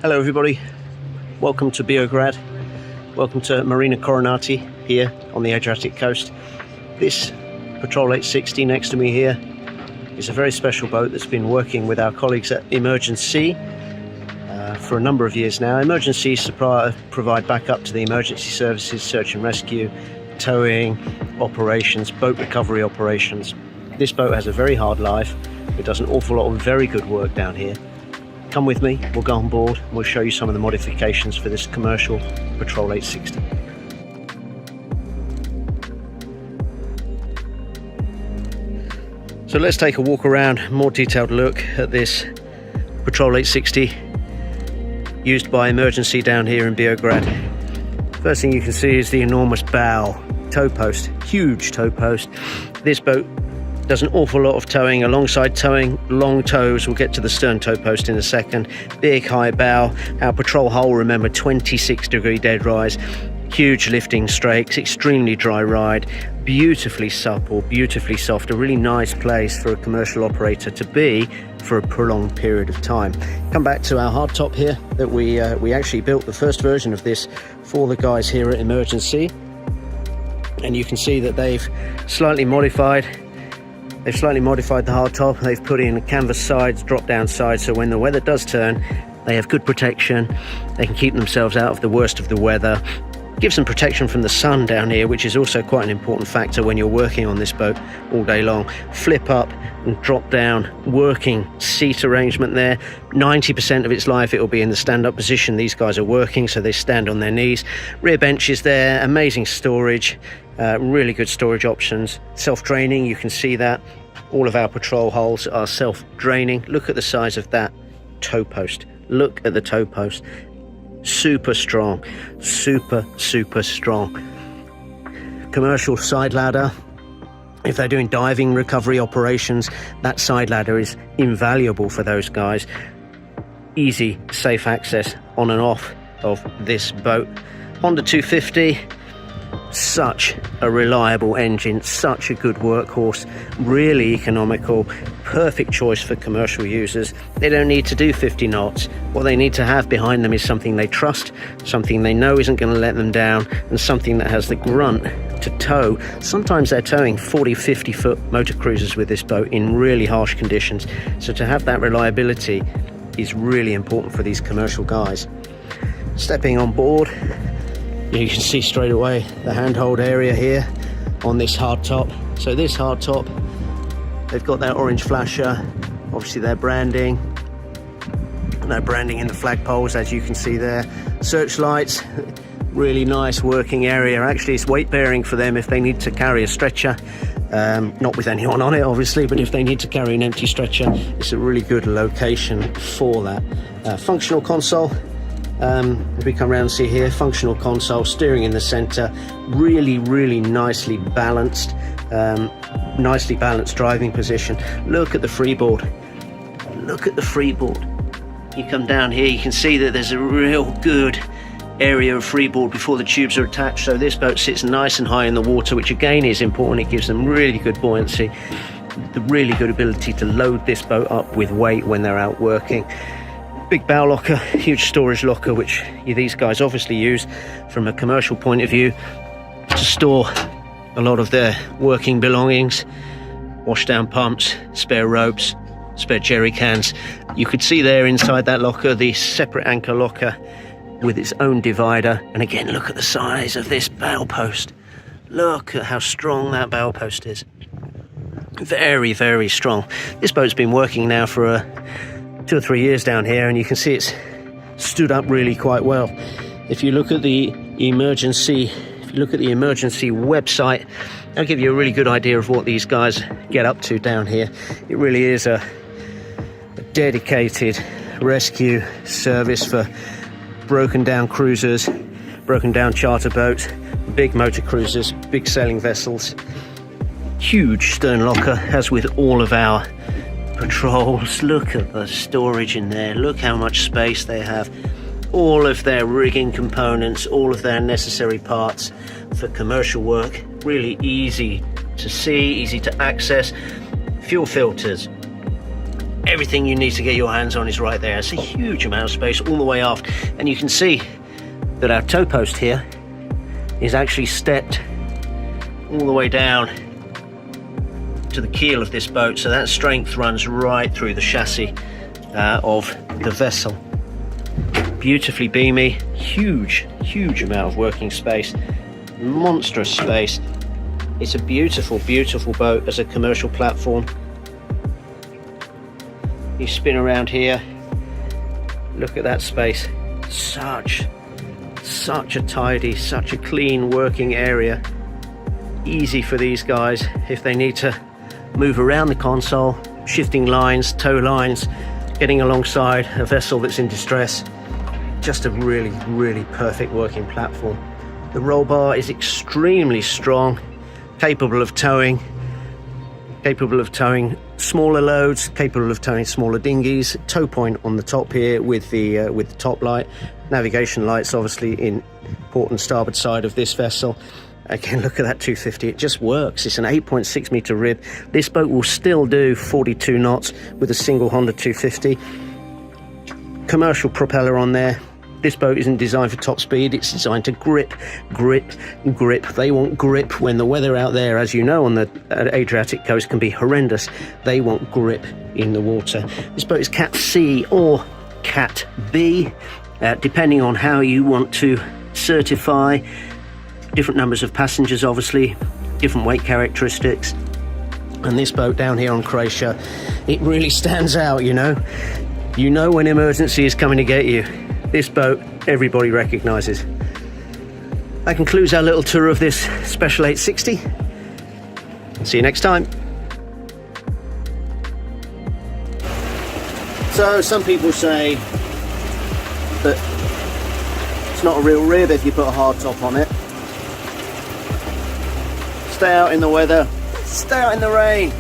Hello everybody, welcome to Beograd, welcome to Marina Coronati here on the Adriatic coast. This Patrol 860 next to me here is a very special boat that's been working with our colleagues at EmergenSea for a number of years now. EmergenSea provide backup to the emergency services, search and rescue, towing operations, boat recovery operations. This boat has a very hard life. It does an awful lot of very good work down here. Come with me, we'll go on board and we'll show you some of the modifications for this commercial Patrol 860. So let's take a walk around, more detailed look at this Patrol 860 used by EmergenSea down here in Beograd. First thing you can see is the enormous bow tow post, huge tow post. This boat does an awful lot of towing, alongside towing long tows. We'll get to the stern tow post in a second. Big high bow. Our patrol hull, remember, 26-degree dead rise, huge lifting strakes, extremely dry ride, beautifully supple, beautifully soft, a really nice place for a commercial operator to be for a prolonged period of time. Come back to our hardtop here that we actually built the first version of this for the guys here at EmergenSea, and you can see that they've slightly modified the hardtop. They've put in canvas sides, drop down sides, so when the weather does turn, they have good protection. They can keep themselves out of the worst of the weather. Gives them protection from the sun down here, which is also quite an important factor when you're working on this boat all day long. Flip up and drop down, working seat arrangement there. 90% of its life it will be in the stand-up position. These guys are working, so they stand on their knees. Rear bench is there, amazing storage, really good storage options. Self-draining, you can see that. All of our patrol hulls are self-draining. Look at the size of that tow post. Look at the tow post. Super strong, super strong. Commercial side ladder. If they're doing diving recovery operations, that side ladder is invaluable for those guys. Easy, safe access on and off of this boat. Honda 250, such a reliable engine, such a good workhorse, really economical, perfect choice for commercial users. They don't need to do 50 knots. What they need to have behind them is something they trust, something they know isn't going to let them down, and something that has the grunt to tow. Sometimes they're towing 40-50 foot motor cruisers with this boat in really harsh conditions, so to have that reliability is really important for these commercial guys. Stepping on board, you can see straight away the handhold area here on this hardtop. So this hardtop, they've got that orange flasher, obviously their branding in the flagpoles, as you can see there. Searchlights, really nice working area. Actually, it's weight bearing for them if they need to carry a stretcher. Not with anyone on it, obviously, but if they need to carry an empty stretcher, it's a really good location for that. Functional console. If we come around and see here, functional console, steering in the center, really nicely balanced driving position. Look at the freeboard. Look at the freeboard. You come down here, you can see that there's a real good area of freeboard before the tubes are attached, so this boat sits nice and high in the water, which again is important. It gives them really good buoyancy, the really good ability to load this boat up with weight when they're out working. Big bow locker, huge storage locker, which these guys obviously use from a commercial point of view to store a lot of their working belongings, washdown pumps, spare ropes, spare jerry cans. You could see there inside that locker the separate anchor locker with its own divider. And again, look at the size of this bow post. Look at how strong that bow post is. Very strong. This boat's been working now for 2 or 3 years down here, and you can see it's stood up really quite well. If you look at the EmergenSea website, that'll give you a really good idea of what these guys get up to down here. It really is a dedicated rescue service for broken down cruisers, broken down charter boats, big motor cruisers, big sailing vessels. Huge stern locker, as with all of our patrols. Look at the storage in there. Look how much space they have. All of their rigging components, all of their necessary parts for commercial work. Really easy to see, easy to access. Fuel filters, everything you need to get your hands on is right there. It's a huge amount of space all the way aft, and you can see that our tow post here is actually stepped all the way down to the keel of this boat, so that strength runs right through the chassis of the vessel. Beautifully beamy, huge amount of working space, monstrous space. It's a beautiful boat as a commercial platform. You spin around here, look at that space. Such a tidy, such a clean working area. Easy for these guys if they need to move around the console, shifting lines, tow lines, getting alongside a vessel that's in distress. Just a really perfect working platform. The roll bar is extremely strong, capable of towing smaller loads, capable of towing smaller dinghies. Tow point on the top here with the top light. Navigation lights obviously in port and starboard side of this vessel. Again, look at that 250, it just works. It's an 8.6 meter rib. This boat will still do 42 knots with a single Honda 250. Commercial propeller on there. This boat isn't designed for top speed, it's designed to grip. They want grip when the weather out there, as you know, on the Adriatic coast can be horrendous. They want grip in the water. This boat is Cat C or Cat B, depending on how you want to certify. Different numbers of passengers, obviously, different weight characteristics. And this boat down here on Croatia, it really stands out, you know. You know when emergency is coming to get you. This boat, everybody recognises. That concludes our little tour of this Special 860. See you next time. So, some people say that it's not a real rib if you put a hard top on it. Stay out in the weather, stay out in the rain.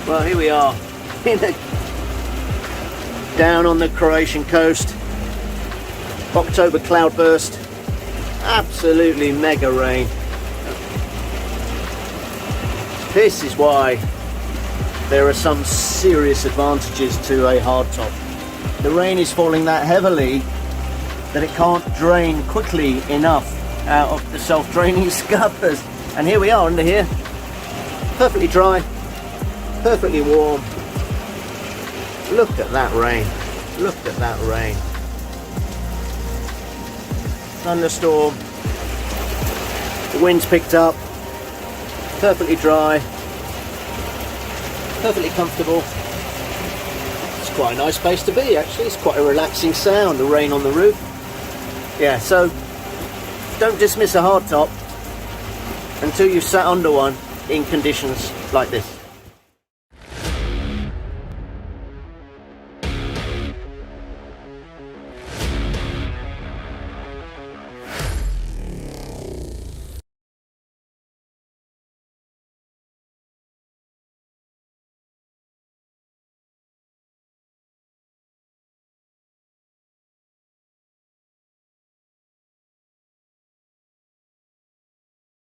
Well, here we are, down on the Croatian coast. October cloudburst, absolutely mega rain. This is why there are some serious advantages to a hard top. The rain is falling that heavily that it can't drain quickly enough out of the self-draining scuppers. And here we are under here, perfectly dry, perfectly warm. Look at that rain, look at that rain. Thunderstorm, the wind's picked up, perfectly dry, perfectly comfortable. It's quite a nice place to be actually, it's quite a relaxing sound, the rain on the roof. Yeah, so don't dismiss a hardtop until you've sat under one in conditions like this.